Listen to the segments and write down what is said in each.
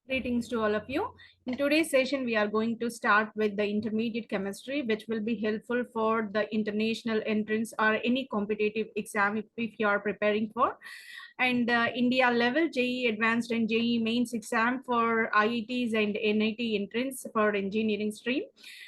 Greetings to all of you. In today's session, we are going to start with the intermediate chemistry, which will be helpful for the international entrance or any competitive exam if you are preparing for. And India level JEE Advanced and JEE Mains exam for IITs and NIT entrance for engineering stream.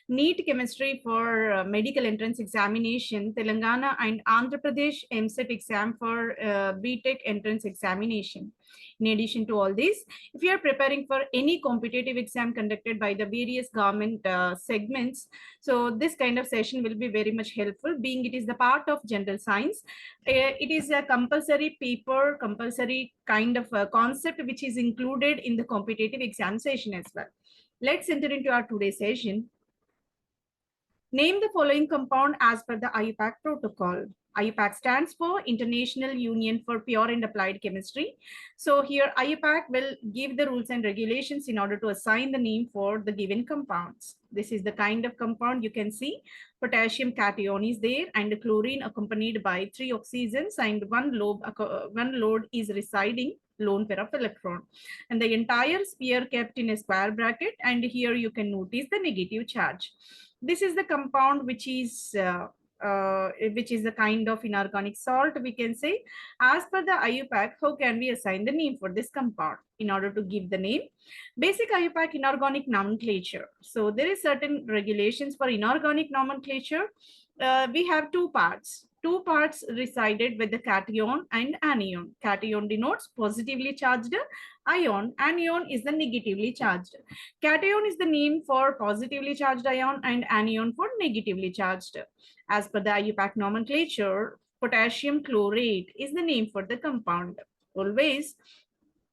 NEET chemistry for medical entrance examination, Telangana and Andhra Pradesh MSET exam for BTech entrance examination. In addition to all these, if you are preparing for any competitive exam conducted by the various government segments, so this kind of session will be very much helpful, being it is the part of general science. It is a compulsory paper, compulsory kind of a concept which is included in the competitive exam session as well. Let's enter into our today's session. Name the following compound as per the IUPAC protocol. IUPAC stands for International Union for Pure and Applied Chemistry. So here IUPAC will give the rules and regulations in order to assign the name for the given compounds. This is the kind of compound you can see. Potassium cation is there and chlorine accompanied by 3 oxygens and one load is residing lone pair of electron. And the entire sphere kept in a square bracket, and here you can notice the negative charge. This is the compound which is the kind of inorganic salt, we can say. As per the IUPAC, how can we assign the name for this compound? In order to give the name, basic IUPAC inorganic nomenclature. So there is certain regulations for inorganic nomenclature. We have two parts. Two parts resided with the cation and anion. Cation denotes positively charged ion. Anion is the negatively charged. Cation is the name for positively charged ion and anion for negatively charged. As per the IUPAC nomenclature, potassium chlorate is the name for the compound. Always,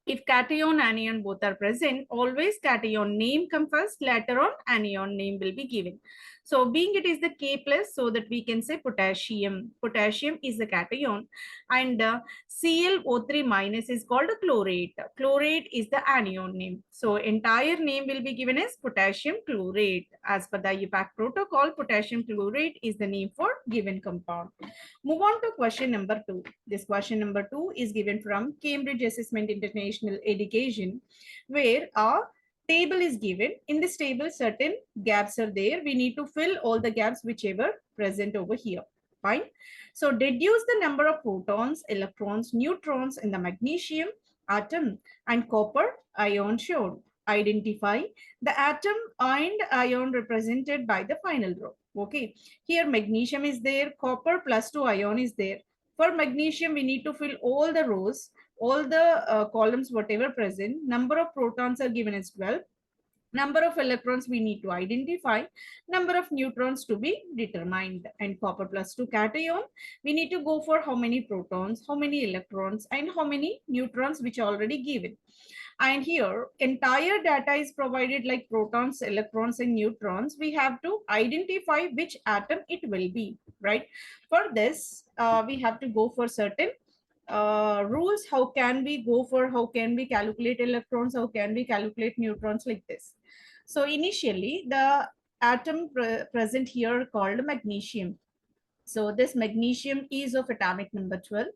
if cation, anion both are present, always cation name comes first, later on anion name will be given. So being it is the K plus, so that we can say potassium. Potassium is the cation, and ClO3 minus is called a chlorate. Chlorate is the anion name. So entire name will be given as potassium chlorate. As per the IUPAC protocol, potassium chlorate is the name for given compound. Move on to question number 2. This question number 2 is given from Cambridge Assessment International Education, where a table is given. In this table, certain gaps are there. We need to fill all the gaps whichever present over here. Fine. So deduce the number of protons, electrons, neutrons in the magnesium atom and copper ion shown. Identify the atom and ion represented by the final row. Okay. Here magnesium is there, copper +2 ion is there. For magnesium, we need to fill all the rows, all the columns, whatever present. Number of protons are given as 12. Number of electrons we need to identify. Number of neutrons to be determined. And copper +2 cation, we need to go for how many protons, how many electrons, and how many neutrons, which are already given. And here, entire data is provided like protons, electrons, and neutrons. We have to identify which atom it will be, right? For this, we have to go for certain rules. How can we calculate electrons? How can we calculate neutrons like this? So initially, the atom present here called magnesium. So this magnesium is of atomic number 12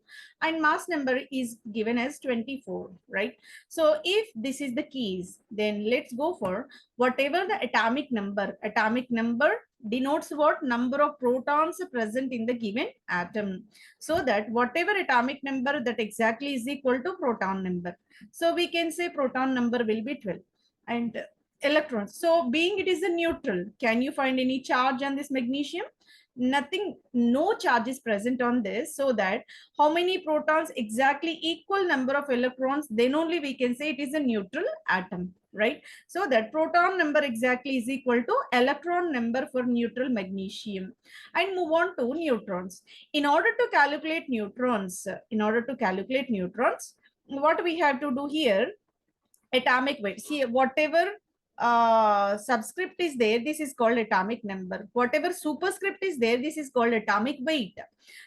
and mass number is given as 24, right? So if this is the keys, then let's go for whatever the atomic number. Atomic number denotes what? Number of protons present in the given atom. So that whatever atomic number, that exactly is equal to proton number. So we can say proton number will be 12. And electrons. So being it is a neutral, can you find any charge on this magnesium? Nothing, no charge is present on this, so that how many protons, exactly equal number of electrons, then only we can say it is a neutral atom, right? So that proton number exactly is equal to electron number for neutral magnesium. And move on to neutrons. In order to calculate neutrons, what we have to do here, atomic weight. See, whatever subscript is there, this is called atomic number. Whatever superscript is there, this is called atomic weight.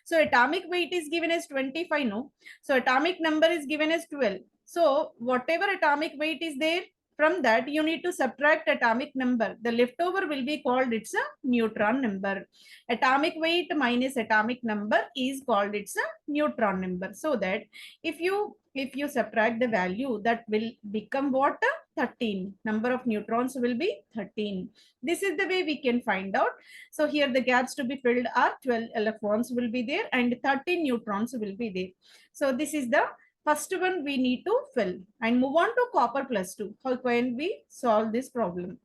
So atomic weight is given as 25, no? So atomic number is given as 12. So whatever atomic weight is there, from that you need to subtract atomic number. The leftover will be called it's a neutron number. Atomic weight minus atomic number is called it's a neutron number. So that if you subtract the value, that will become what? 13. Number of neutrons will be 13. This is the way we can find out. So here the gaps to be filled are 12 electrons will be there and 13 neutrons will be there. So this is the first one we need to fill and move on to copper plus 2. How can we solve this problem?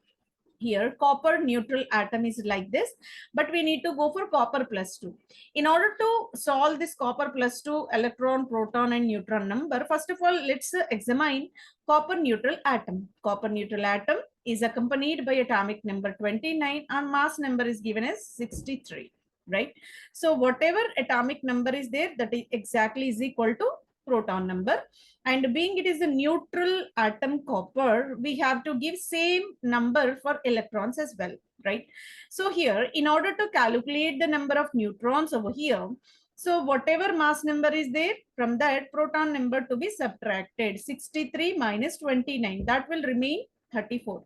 Here copper neutral atom is like this, but we need to go for copper plus 2. In order to solve this copper plus 2 electron, proton and neutron number, first of all, let's examine copper neutral atom. Copper neutral atom is accompanied by atomic number 29 and mass number is given as 63, right? So whatever atomic number is there, that is exactly is equal to proton number. And being it is a neutral atom copper, we have to give same number for electrons as well, right? So here, in order to calculate the number of neutrons over here, so whatever mass number is there, from that proton number to be subtracted, 63 minus 29, that will remain 34,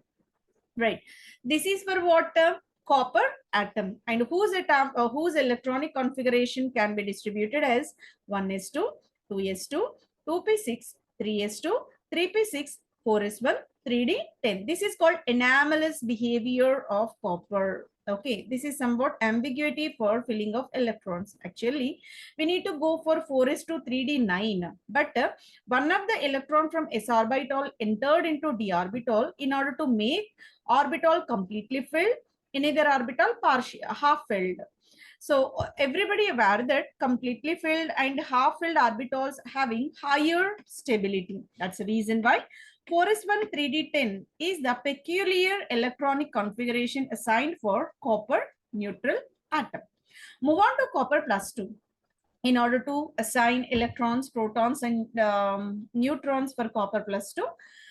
right? This is for what? Copper atom, and whose atom or whose electronic configuration can be distributed as 1s2, 2s2, 2p6, 3s2, 3p6, 4s1, 3d10. This is called anomalous behavior of copper. Okay, this is somewhat ambiguity for filling of electrons. Actually, we need to go for 4s2, 3d9, but one of the electron from s orbital entered into d orbital. In order to make orbital completely filled, in either orbital partial half filled. So everybody aware that completely filled and half filled orbitals having higher stability. That's the reason why 4s1 3d10 is the peculiar electronic configuration assigned for copper neutral atom. Move on to copper plus 2. In order to assign electrons, protons and neutrons for copper plus 2.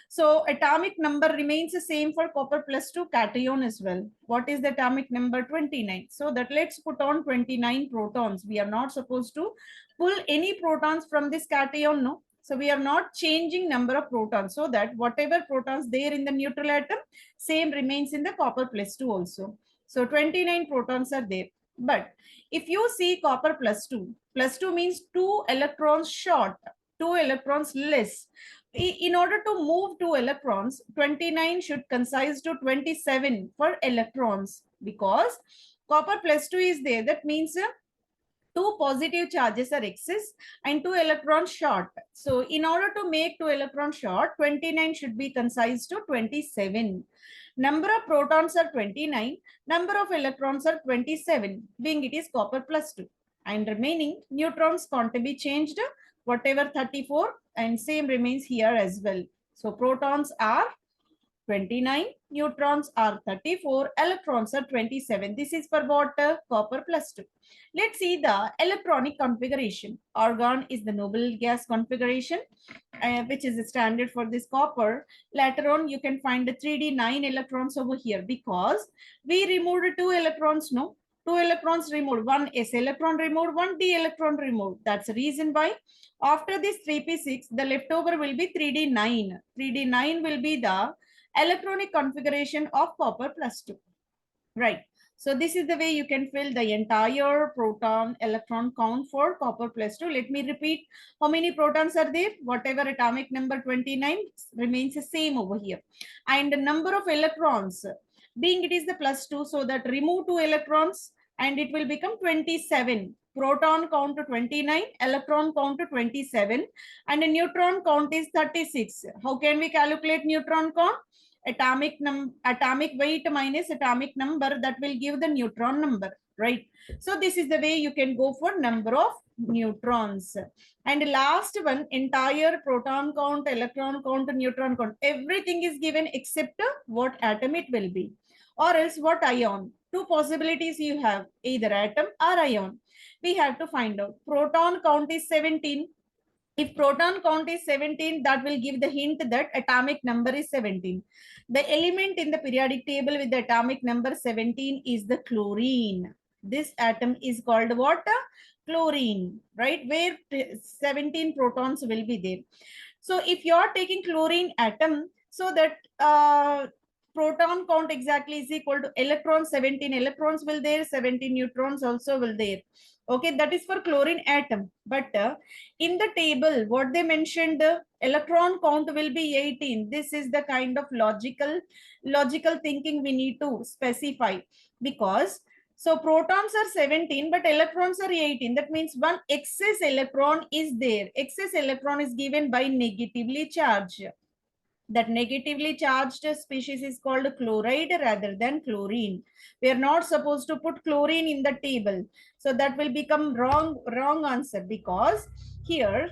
So atomic number remains the same for copper plus 2 cation as well. What is the atomic number? 29. So that let's put on 29 protons. We are not supposed to pull any protons from this cation, no. So we are not changing number of protons, so that whatever protons there in the neutral atom, same remains in the copper plus 2 also. So 29 protons are there. But if you see copper plus 2 means 2 electrons short, 2 electrons less. In order to move 2 electrons, 29 should concise to 27 for electrons, because copper plus 2 is there. That means 2 positive charges are excess and 2 electrons short. So in order to make 2 electrons short, 29 should be concised to 27. Number of protons are 29, number of electrons are 27, being it is copper plus 2. And remaining neutrons can't be changed, whatever 34, and same remains here as well. So protons are 29, neutrons are 34, electrons are 27. This is for what? Copper plus 2. Let's see the electronic configuration. Argon is the noble gas configuration, which is the standard for this copper. Later on, you can find the 3d9 electrons over here, because we removed 2 electrons, no? 2 electrons removed, 1 s electron removed, 1 d electron removed. That's the reason why after this 3p6, the leftover will be 3d9. 3d9 will be the electronic configuration of copper plus 2, right? So this is the way you can fill the entire proton electron count for copper plus 2. Let me repeat, how many protons are there? Whatever atomic number 29 remains the same over here. And the number of electrons, being it is the plus 2, so that remove 2 electrons and it will become 27. Proton count to 29, electron count to 27, and a neutron count is 36. How can we calculate neutron count? Atomic weight minus atomic number, that will give the neutron number, right? So this is the way you can go for number of neutrons. And last one, entire proton count, electron count, neutron count, everything is given except what atom it will be, or else what ion. 2 possibilities you have, either atom or ion. We have to find out. Proton count is 17. If proton count is 17, that will give the hint that atomic number is 17. The element in the periodic table with the atomic number 17 is the chlorine. This atom is called what? Chlorine, right? Where 17 protons will be there. So if you are taking chlorine atom, so that proton count exactly is equal to electrons, 17 electrons will there, 17 neutrons also will there. Okay, that is for chlorine atom. But in the table, what they mentioned, electron count will be 18. This is the kind of logical thinking we need to specify, because so protons are 17, but electrons are 18. That means one excess electron is there. Excess electron is given by negatively charged. That negatively charged species is called chloride rather than chlorine. We are not supposed to put chlorine in the table. So that will become wrong answer, because here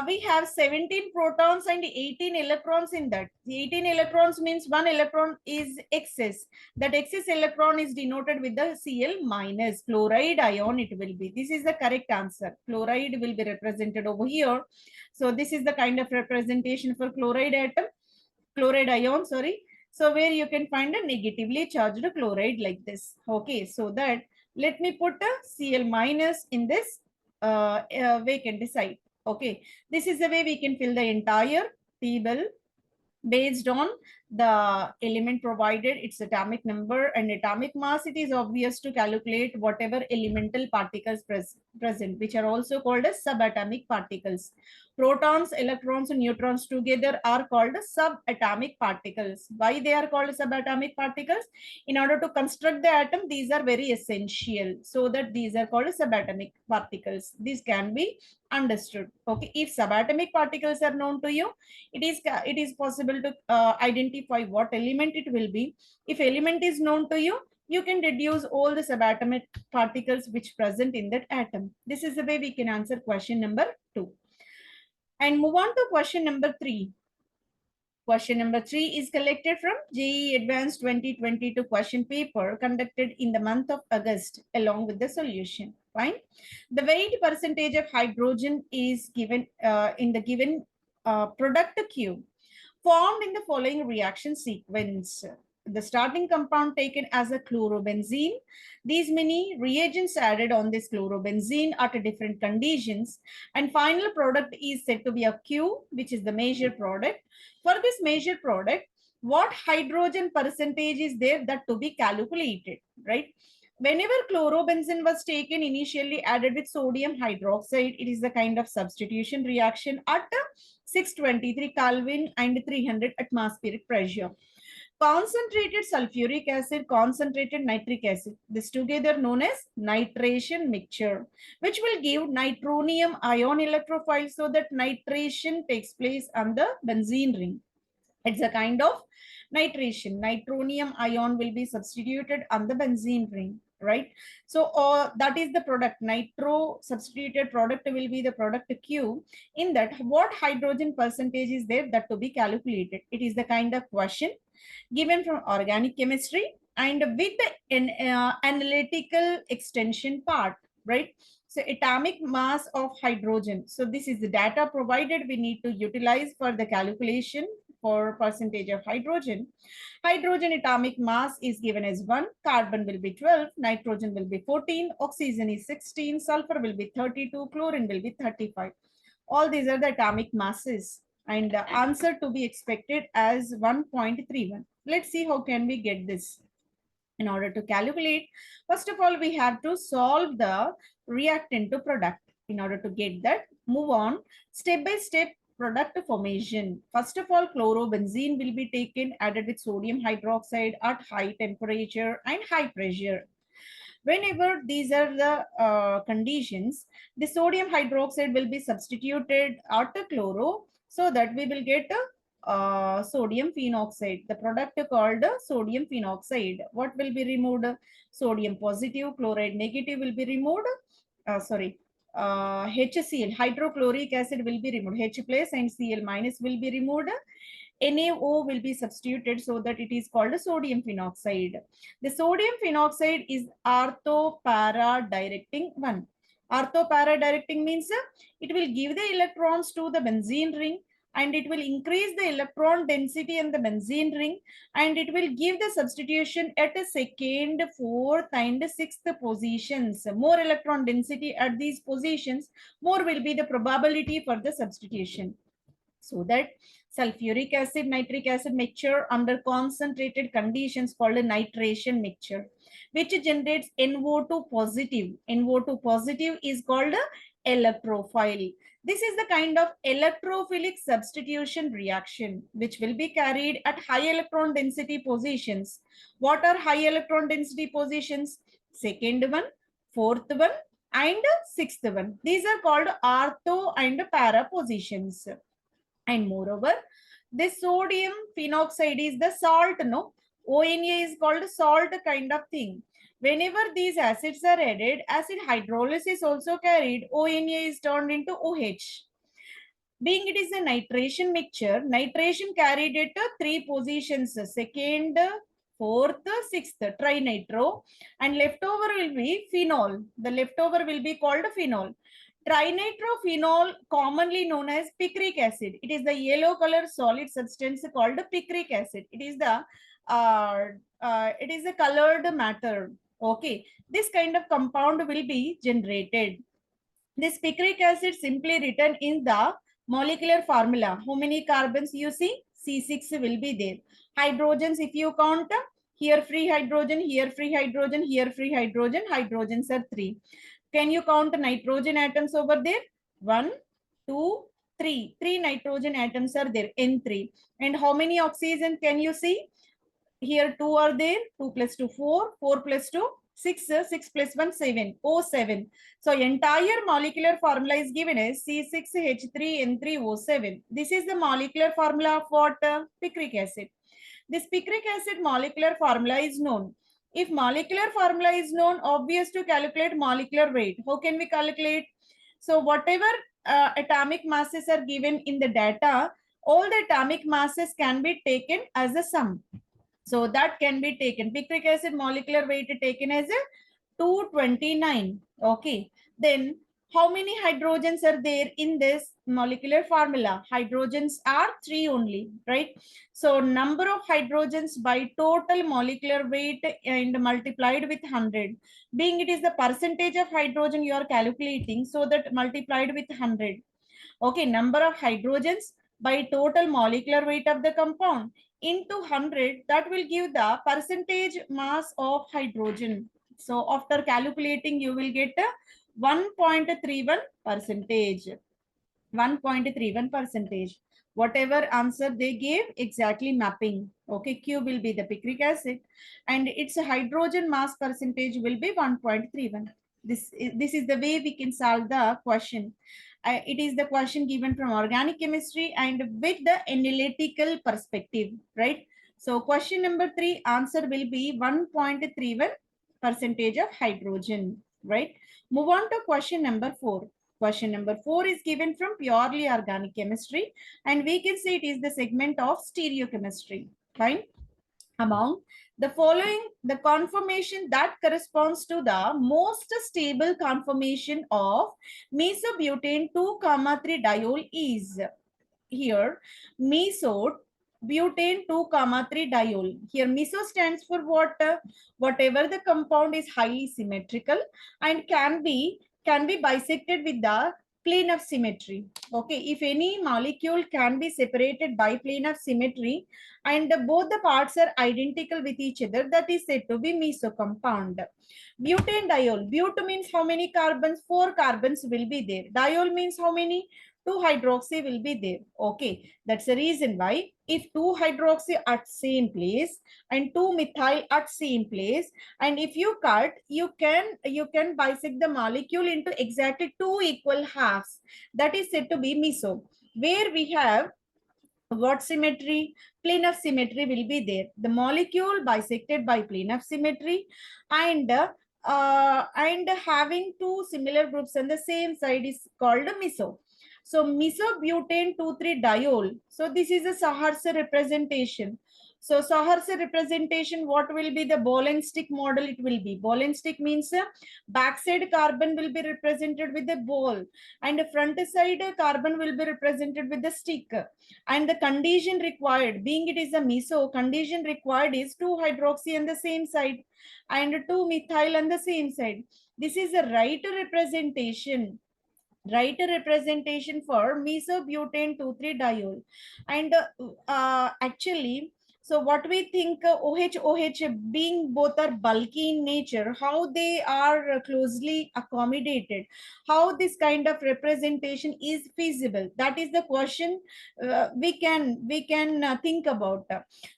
we have 17 protons and 18 electrons in that. The 18 electrons means one electron is excess. That excess electron is denoted with the Cl minus. Chloride ion it will be. This is the correct answer. Chloride will be represented over here. So this is the kind of representation for chloride atom. Chloride ion, sorry. So where you can find a negatively charged chloride like this. Okay, so that let me put a Cl minus in this vacant site. Okay, this is the way we can fill the entire table based on the element provided, its atomic number and atomic mass. It is obvious to calculate whatever elemental particles present, which are also called as subatomic particles. Protons, electrons, and neutrons together are called subatomic particles. Why they are called subatomic particles? In order to construct the atom, these are very essential, so that these are called subatomic particles. This can be understood. Okay, if subatomic particles are known to you, it is possible to identify what element it will be. If element is known to you, you can reduce all the subatomic particles which present in that atom. This is the way we can answer question number 2. And move on to question number 3. Question number 3 is collected from JEE Advanced 2022 question paper conducted in the month of August along with the solution. Fine. The weight percentage of hydrogen is given in the given product Q, formed in the following reaction sequence. The starting compound taken as a chlorobenzene. These many reagents added on this chlorobenzene at different conditions, and final product is said to be a Q, which is the major product. For this major product, what hydrogen percentage is there, that to be calculated, right? Whenever chlorobenzene was taken, initially added with sodium hydroxide, it is the kind of substitution reaction at 623 Kelvin and 300 atmospheric pressure. Concentrated sulfuric acid, concentrated nitric acid, this together known as nitration mixture, which will give nitronium ion electrophile, so that nitration takes place on the benzene ring. It's a kind of nitration. Nitronium ion will be substituted on the benzene ring, right? So that is the product. Nitro substituted product will be the product Q. In that, what hydrogen percentage is there, that to be calculated. It is the kind of question given from organic chemistry and with the analytical extension part, right? So atomic mass of hydrogen. So this is the data provided we need to utilize for the calculation for percentage of hydrogen. Hydrogen atomic mass is given as 1, carbon will be 12, nitrogen will be 14, oxygen is 16, sulfur will be 32, chlorine will be 35. All these are the atomic masses, and the answer to be expected as 1.31. Let's see how can we get this. In order to calculate, first of all, we have to solve the reactant to product. In order to get that, move on step by step product formation. First of all, chlorobenzene will be taken, added with sodium hydroxide at high temperature and high pressure. Whenever these are the conditions, the sodium hydroxide will be substituted at the chloro, so that we will get sodium phenoxide. The product called sodium phenoxide. What will be removed? Sodium positive, chloride negative will be removed. HCl, hydrochloric acid will be removed. H plus and Cl minus will be removed. NaO will be substituted, so that it is called sodium phenoxide. The sodium phenoxide is orthopara directing one. Orthopara directing means it will give the electrons to the benzene ring, and it will increase the electron density in the benzene ring, and it will give the substitution at a second, fourth, and sixth positions. More electron density at these positions, more will be the probability for the substitution. So that sulfuric acid nitric acid mixture under concentrated conditions called a nitration mixture, which generates NO2 positive. NO2 positive is called a electrophile. This is the kind of electrophilic substitution reaction which will be carried at high electron density positions. What are high electron density positions? Second one, fourth one, and sixth one. These are called ortho and para positions. And moreover, this sodium phenoxide is the salt, no? ONA is called salt kind of thing. Whenever these acids are added, acid hydrolysis also carried, ONA is turned into OH. Being it is a nitration mixture, nitration carried it to three positions, second, fourth, sixth, trinitro, and leftover will be phenol. The leftover will be called phenol. Trinitrophenol, commonly known as picric acid. It is the yellow color solid substance called picric acid. It is a colored matter. Okay, this kind of compound will be generated. This picric acid simply written in the molecular formula. How many carbons you see? C6 will be there. Hydrogens, if you count, here free hydrogen, here free hydrogen, here free hydrogen. Hydrogens are 3. Can you count nitrogen atoms over there? 1, 2, 3. 3 nitrogen atoms are there, N3. And how many oxygen can you see? Here 2 are there. 2 plus 2, 4. 4 plus 2, 6. 6 plus 1, 7. O7. So entire molecular formula is given as C6H3N3O7. This is the molecular formula of what? Picric acid. This picric acid molecular formula is known. If molecular formula is known, obvious to calculate molecular weight. How can we calculate? So whatever atomic masses are given in the data, all the atomic masses can be taken as a sum. So that can be taken. Picric acid molecular weight taken as a 229. Okay. Then how many hydrogens are there in this molecular formula? Hydrogens are 3 only, right? So number of hydrogens by total molecular weight and multiplied with 100. Being it is the percentage of hydrogen you are calculating, so that multiplied with 100. Okay, number of hydrogens by total molecular weight of the compound into 100, that will give the percentage mass of hydrogen. So after calculating, you will get 1.31 percentage. 1.31 percentage. Whatever answer they gave, exactly mapping. Okay, Q will be the picric acid and its hydrogen mass percentage will be 1.31. This is the way we can solve the question. It is the question given from organic chemistry and with the analytical perspective, right? So question number 3, answer will be 1.31 percentage of hydrogen, right? Move on to question number 4. Question number 4 is given from purely organic chemistry and we can say it is the segment of stereochemistry. Fine. Among the following, the conformation that corresponds to the most stable conformation of mesobutane 2,3 diol is here meso butane 2,3 diol. Here meso stands for what? Whatever the compound is highly symmetrical and can be bisected with the plane of symmetry. Okay, if any molecule can be separated by plane of symmetry and both the parts are identical with each other, that is said to be meso compound. Butane diol. But means how many carbons? 4 carbons will be there. Diol means how many? 2 hydroxy will be there. Okay, that's the reason why if 2 hydroxy at same place and 2 methyl at same place, and if you cut, you can bisect the molecule into exactly 2 equal halves. That is said to be meso, where we have what symmetry? Plane of symmetry will be there. The molecule bisected by plane of symmetry and having 2 similar groups on the same side is called meso. So mesobutane 2,3 diol. So this is a Saharsa representation. So Saharsa representation, what will be the ball and stick model? It will be ball and stick means backside carbon will be represented with the ball and the front side carbon will be represented with the stick. And the condition required, being it is a meso, condition required is 2 hydroxy on the same side and 2 methyl on the same side. This is the right representation. Write a representation for mesobutane 2,3-diol. And actually, so what we think, OH being both are bulky in nature, how they are closely accommodated, how this kind of representation is feasible, that is the question we can think about.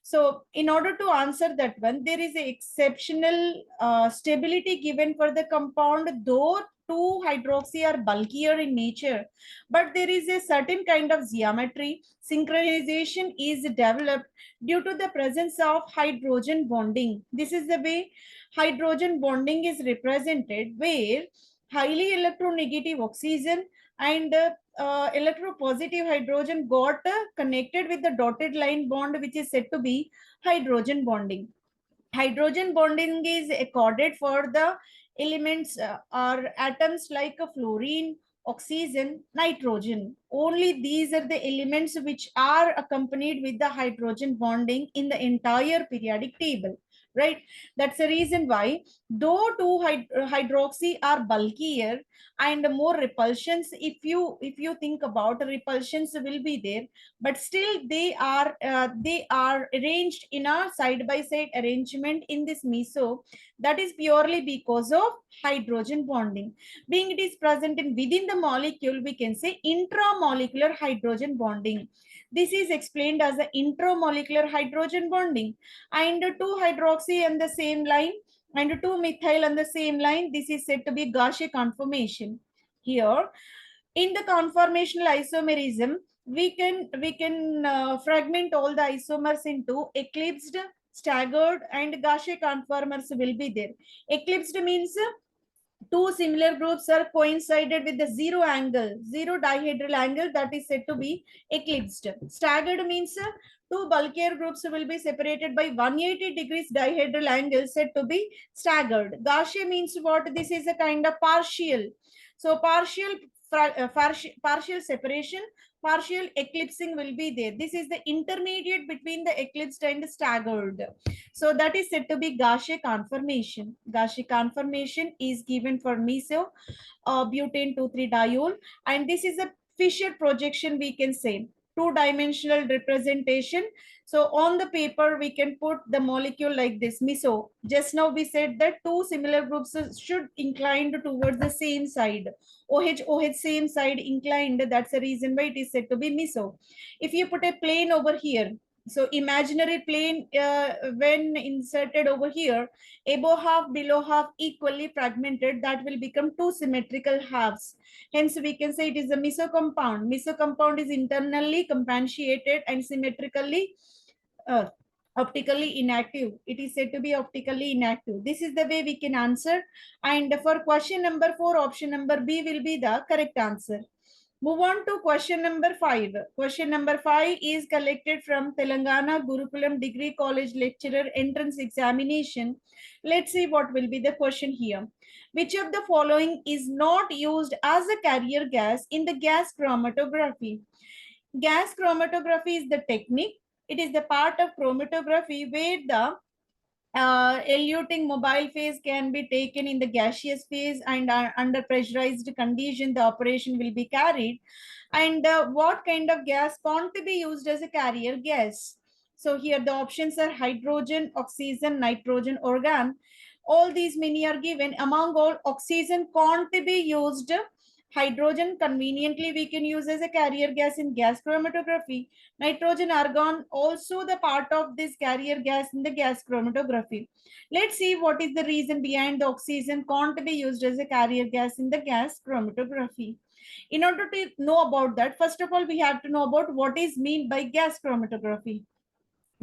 So in order to answer that one, there is a exceptional stability given for the compound, though 2-hydroxy are bulkier in nature, but there is a certain kind of geometry synchronization is developed due to the presence of hydrogen bonding. This is the way hydrogen bonding is represented, where highly electronegative oxygen and electropositive hydrogen got connected with the dotted line bond, which is said to be hydrogen bonding. Hydrogen bonding is accorded for the elements or atoms like fluorine, oxygen, nitrogen. Only these are the elements which are accompanied with the hydrogen bonding in the entire periodic table, right? That's the reason why, though 2-hydroxy are bulkier and more repulsions, if you think about, repulsions will be there, but still they are arranged in a side by side arrangement in this meso. That is purely because of hydrogen bonding. Being it is present in within the molecule, we can say intramolecular hydrogen bonding. This is explained as the intramolecular hydrogen bonding. And 2-hydroxy on the same line and 2-methyl on the same line, this is said to be Gaussian conformation. Here in the conformational isomerism, we can fragment all the isomers into eclipsed, staggered, and Gaussian conformers will be there. Eclipsed means two similar groups are coincided with the zero dihedral angle, that is said to be eclipsed. Staggered means two bulkier groups will be separated by 180 degrees dihedral angle, said to be staggered. Gaussian means what? This is a kind of partial. So partial separation, partial eclipsing will be there. This is the intermediate between the eclipsed and staggered. So that is said to be Gaussian conformation. Gaussian conformation is given for meso butane 2,3-diol, and this is a Fisher projection, we can say, two-dimensional representation. So on the paper, we can put the molecule like this, meso. Just now we said that two similar groups should incline towards the same side. OH same side inclined. That's the reason why it is said to be meso. If you put a plane over here, so imaginary plane when inserted over here, above half, below half equally fragmented, that will become two symmetrical halves. Hence, we can say it is a meso compound. Meso compound is internally companioned and symmetrically uh, optically inactive. It is said to be optically inactive. This is the way we can answer. And for question number 4, option number B will be the correct answer. Move on to question number 5. Question number 5 is collected from Telangana Gurukulam Degree College Lecturer Entrance Examination. Let's see what will be the question here. Which of the following is not used as a carrier gas in the gas chromatography? Gas chromatography is the technique. It is the part of chromatography where the eluting mobile phase can be taken in the gaseous phase, and under pressurized condition the operation will be carried. And what kind of gas can't be used as a carrier gas? So here the options are hydrogen, oxygen, nitrogen, argon. All these many are given. Among all, oxygen can't be used. Hydrogen conveniently we can use as a carrier gas in gas chromatography. Nitrogen, argon also the part of this carrier gas in the gas chromatography. Let's see what is the reason behind the oxygen can't be used as a carrier gas in the gas chromatography. In order to know about that, first of all, we have to know about what is meant by gas chromatography.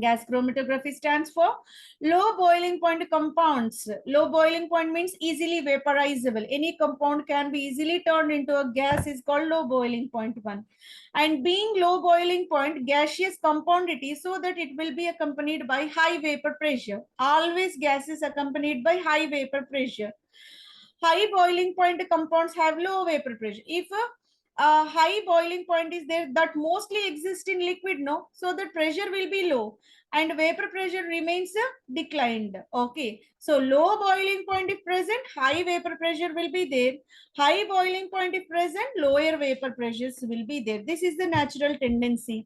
Gas chromatography stands for low boiling point compounds. Low boiling point means easily vaporizable. Any compound can be easily turned into a gas is called low boiling point one. And being low boiling point, gaseous compound it is, so that it will be accompanied by high vapor pressure. Always gas is accompanied by high vapor pressure. High boiling point compounds have low vapor pressure. If high boiling point is there that mostly exists in liquid, no? So the pressure will be low and vapor pressure remains declined. Okay, so low boiling point if present, high vapor pressure will be there. High boiling point if present, lower vapor pressures will be there. This is the natural tendency.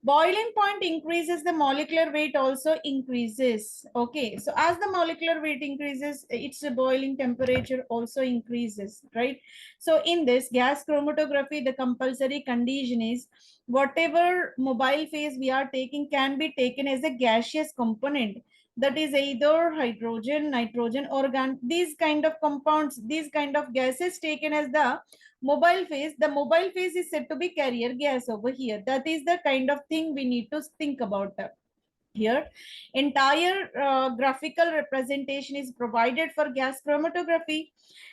Boiling point increases, the molecular weight also increases. Okay, so as the molecular weight increases, its boiling temperature also increases, right? So in this gas chromatography, the compulsory condition is whatever mobile phase we are taking can be taken as a gaseous component. That is either hydrogen, nitrogen, organ, these kind of compounds, these kind of gases taken as the mobile phase. The mobile phase is said to be carrier gas over here. That is the kind of thing we need to think about here. Entire graphical representation is provided for gas chromatography.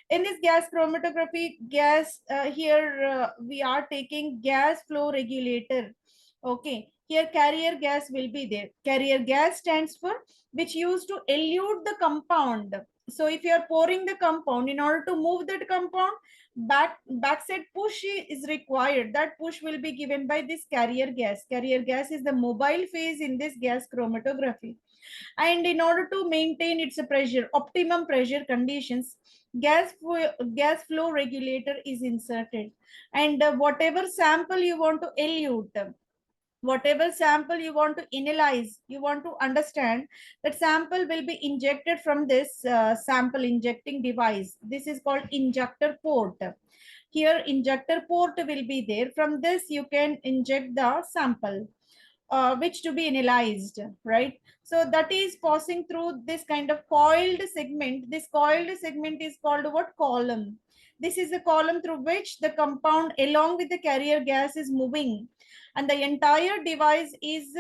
In this gas chromatography, gas here we are taking gas flow regulator. Okay, here carrier gas will be there. Carrier gas stands for which used to elute the compound. So if you are pouring the compound, in order to move that compound, backside push is required. That push will be given by this carrier gas. Carrier gas is the mobile phase in this gas chromatography. And in order to maintain its pressure, optimum pressure conditions, gas flow regulator is inserted. And whatever sample you want to elute, whatever sample you want to analyze, you want to understand, that sample will be injected from this sample injecting device. This is called injector port. Here injector port will be there. From this you can inject the sample which to be analyzed, right? So that is passing through this kind of coiled segment. This coiled segment is called what? Column. This is the column through which the compound along with the carrier gas is moving, and the entire device is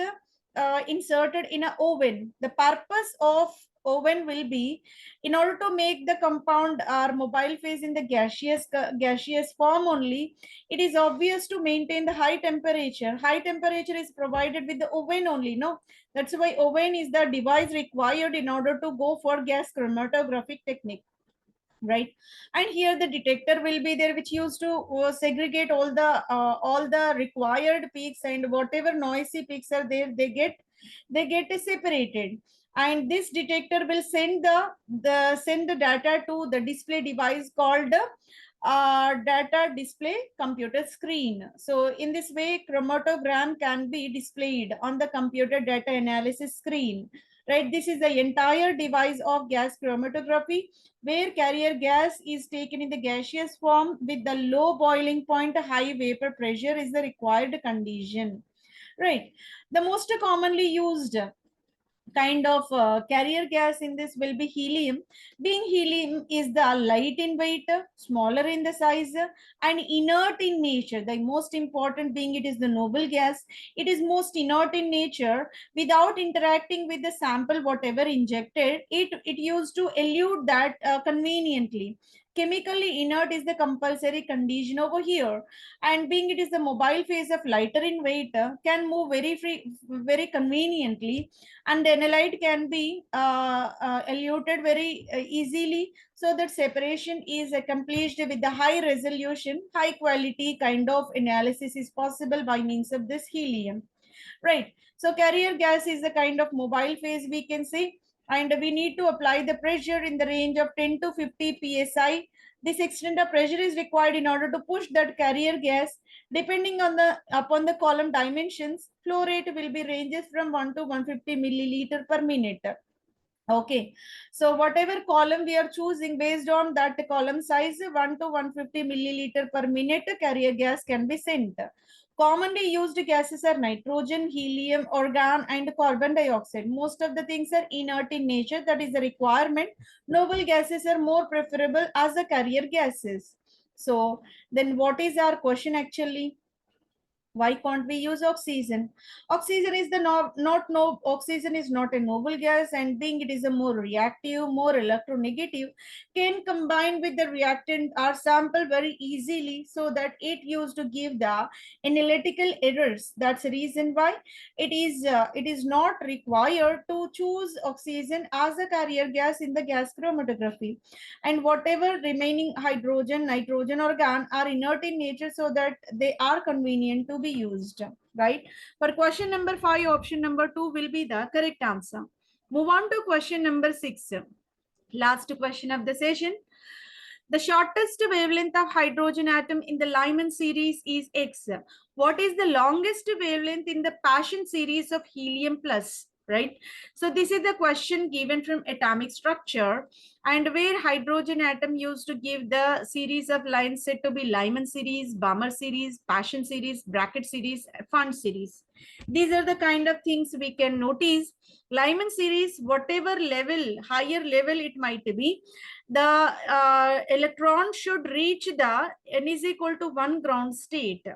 inserted in an oven. The purpose of oven will be in order to make the compound or mobile phase in the gaseous form only. It is obvious to maintain the high temperature. High temperature is provided with the oven only, no? That's why oven is the device required in order to go for gas chromatographic technique, right? And here the detector will be there, which used to segregate all the required peaks, and whatever noisy peaks are there, they get separated. And this detector will send the data to the display device called data display computer screen. So in this way, chromatogram can be displayed on the computer data analysis screen, right? This is the entire device of gas chromatography, where carrier gas is taken in the gaseous form with the low boiling point. High vapor pressure is the required condition, right? The most commonly used kind of carrier gas in this will be helium. Being helium is the light in weight, smaller in the size, and inert in nature. The most important being it is the noble gas. It is most inert in nature. Without interacting with the sample, whatever injected, it used to elute that conveniently. Chemically inert is the compulsory condition over here. And being it is the mobile phase of lighter in weight, can move very conveniently, and the analyte can be eluted very easily, so that separation is accomplished with the high resolution, high quality kind of analysis is possible by means of this helium, right? So carrier gas is a kind of mobile phase, we can say, and we need to apply the pressure in the range of 10 to 50 psi. This extent of pressure is required in order to push that carrier gas. Depending on the upon the column dimensions, flow rate will be ranges from 1 to 150 milliliter per minute. Okay, so whatever column we are choosing, based on that column size, 1 to 150 milliliter per minute carrier gas can be sent. Commonly used gases are nitrogen, helium, argon, and carbon dioxide. Most of the things are inert in nature, that is the requirement. Noble gases are more preferable as the carrier gases. So then what is our question actually? Why can't we use oxygen? Oxygen is the oxygen is not a noble gas, and being it is a more reactive, more electronegative, can combine with the reactant or sample very easily, so that it used to give the analytical errors. That's the reason why it is not required to choose oxygen as a carrier gas in the gas chromatography, and whatever remaining hydrogen, nitrogen, or argon are inert in nature, so that they are convenient to be used, right? For question number 5, option number 2 will be the correct answer. Move on to question number 6, last question of the session. The shortest wavelength of hydrogen atom in the Lyman series is X. What is the longest wavelength in the Paschen series of helium plus? Right. So this is the question given from atomic structure, and where hydrogen atom used to give the series of lines said to be Lyman series, Balmer series, Paschen series, bracket series, Fund series. These are the kind of things we can notice. Lyman series, whatever level, higher level it might be, the electron should reach the n is equal to 1 ground state.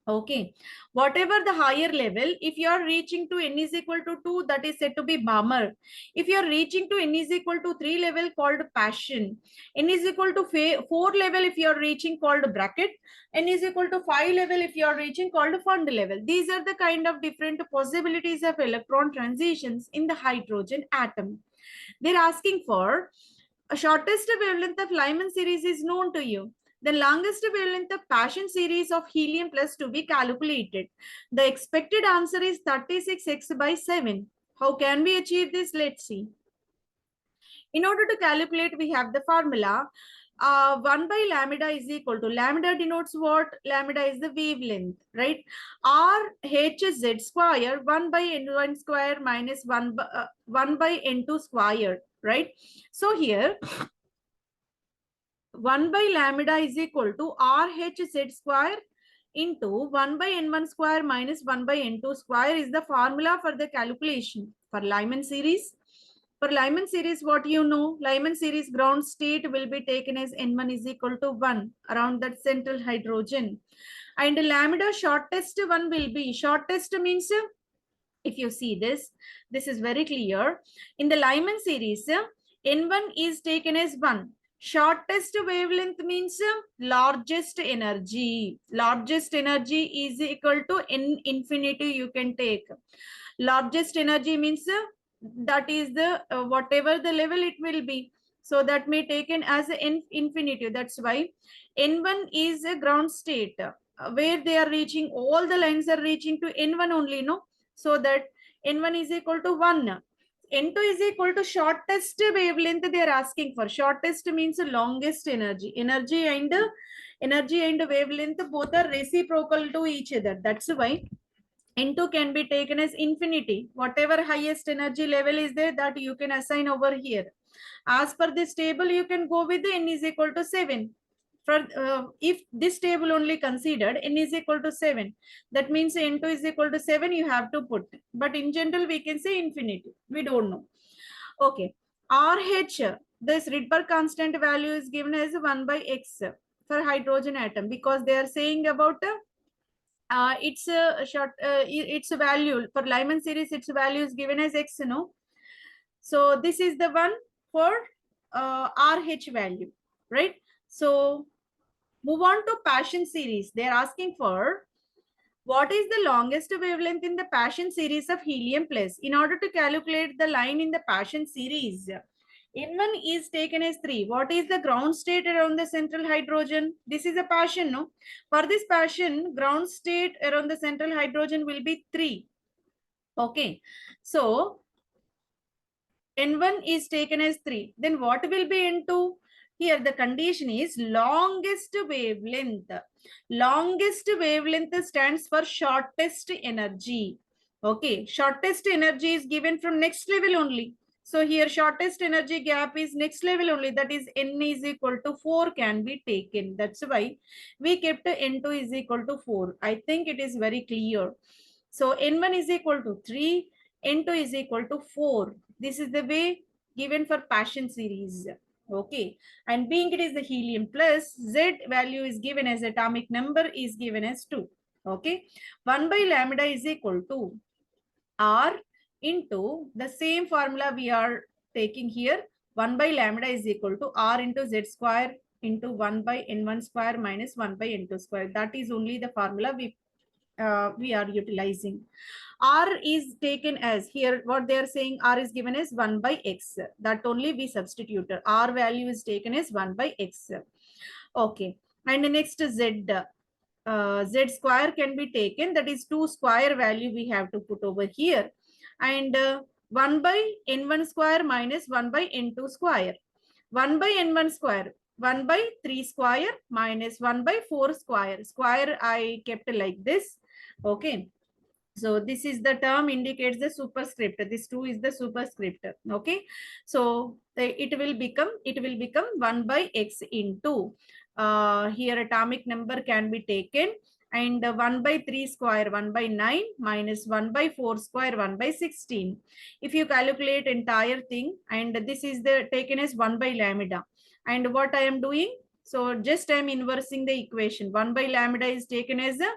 Okay, whatever the higher level, if you are reaching to n is equal to 2, that is said to be Balmer. If you are reaching to n is equal to 3 level, called Paschen. N is equal to 4 level, if you are reaching, called bracket. N is equal to 5 level, if you are reaching, called Fund level. These are the kind of different possibilities of electron transitions in the hydrogen atom. They're asking for a shortest wavelength of Lyman series is known to you. The longest wavelength of Paschen series of helium plus to be calculated. The expected answer is 36x by 7. How can we achieve this? Let's see. In order to calculate, we have the formula. 1 by lambda is equal to, lambda denotes what? Lambda is the wavelength, right? RHZ square 1 by n1 square minus 1 by n2 square, right? So here 1 by lambda is equal to RHZ square into 1 by n1 square minus 1 by n2 square is the formula for the calculation for Lyman series. For Lyman series, what you know, Lyman series ground state will be taken as n1 is equal to 1 around that central hydrogen. And lambda shortest one will be, shortest means, if you see this is very clear. In the Lyman series, n1 is taken as 1. Shortest wavelength means largest energy. Largest energy is equal to n infinity you can take. Largest energy means that is the whatever the level it will be. So that may taken as n infinity. That's why n1 is a ground state where they are reaching, all the lines are reaching to n1 only, no? So that n1 is equal to 1. N2 is equal to shortest wavelength they are asking for. Shortest means longest energy. Energy and wavelength both are reciprocal to each other. That's why N2 can be taken as infinity. Whatever highest energy level is there, that you can assign over here. As per this table, you can go with the n is equal to 7. For if this table only considered n is equal to 7, that means n2 is equal to 7 you have to put. But in general, we can say infinity. We don't know. Okay. RH, this Rydberg constant value is given as 1 by x for hydrogen atom, because they are saying about its its value for Lyman series, its value is given as x, no? So this is the one for RH value, right? So move on to Paschen series. They are asking for what is the longest wavelength in the Paschen series of helium plus. In order to calculate the line in the Paschen series, N1 is taken as 3. What is the ground state around the central hydrogen? This is a Paschen, no? For this Paschen, ground state around the central hydrogen will be 3. Okay. So N1 is taken as 3. Then what will be N2? Here the condition is longest wavelength. Longest wavelength stands for shortest energy. Okay, shortest energy is given from next level only. So here shortest energy gap is next level only, that is n is equal to 4 can be taken. That's why we kept n2 is equal to 4. I think it is very clear. So n1 is equal to 3, n2 is equal to 4. This is the way given for Paschen series. Okay, and being it is the helium plus, Z value is given as atomic number is given as 2. Okay, 1 by lambda is equal to R into the same formula we are taking here. 1 by lambda is equal to R into Z square into 1 by N1 square minus 1 by N2 square. That is only the formula we are utilizing. R is taken as, here what they are saying, R is given as 1 by X. That only we substituted. R value is taken as 1 by X. Okay. And the next Z. Z square can be taken, that is 2 square value we have to put over here, and 1 by N1 square minus 1 by N2 square. 1 by N1 square, 1 by 3 square minus 1 by 4 square. Square I kept like this. Okay, so this is the term indicates the superscript. This 2 is the superscript. Okay, so it will become 1 by X into here atomic number can be taken, and 1 by 3 square 1 by 9 minus 1 by 4 square 1 by 16. If you calculate entire thing, and this is the taken as 1 by lambda, and what I am doing, so just I am inversing the equation. 1 by lambda is taken as a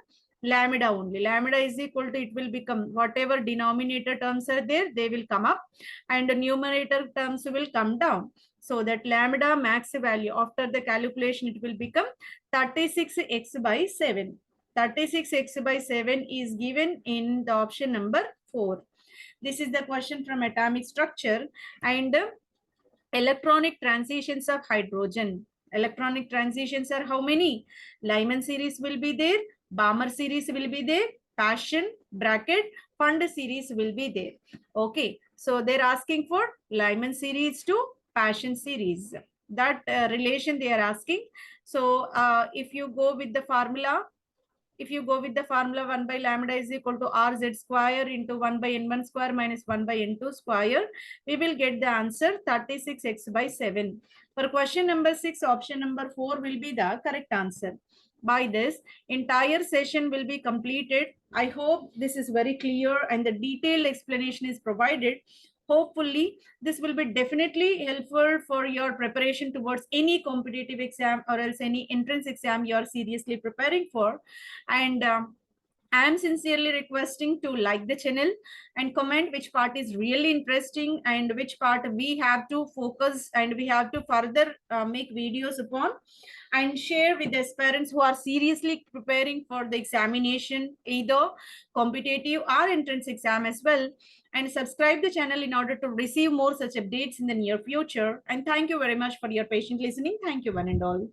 lambda only. Lambda is equal to, it will become whatever denominator terms are there, they will come up, and the numerator terms will come down. So that lambda max value after the calculation, it will become 36x by 7. 36x by 7 is given in the option number 4. This is the question from atomic structure. And electronic transitions of hydrogen. Electronic transitions are how many? Lyman series will be there, Balmer series will be there, Paschen, bracket, Fund series will be there. Okay, so they're asking for Lyman series to Paschen series. That relation they are asking. So if you go with the formula, 1 by lambda is equal to RZ square into 1 by N1 square minus 1 by N2 square, we will get the answer 36x by 7. For question number 6, option number 4 will be the correct answer. By this, entire session will be completed. I hope this is very clear and the detailed explanation is provided. Hopefully, this will be definitely helpful for your preparation towards any competitive exam or else any entrance exam you are seriously preparing for. And I am sincerely requesting to like the channel and comment which part is really interesting and which part we have to focus and we have to further make videos upon, and share with the aspirants who are seriously preparing for the examination, either competitive or entrance exam as well. And subscribe the channel in order to receive more such updates in the near future. And thank you very much for your patient listening. Thank you one and all.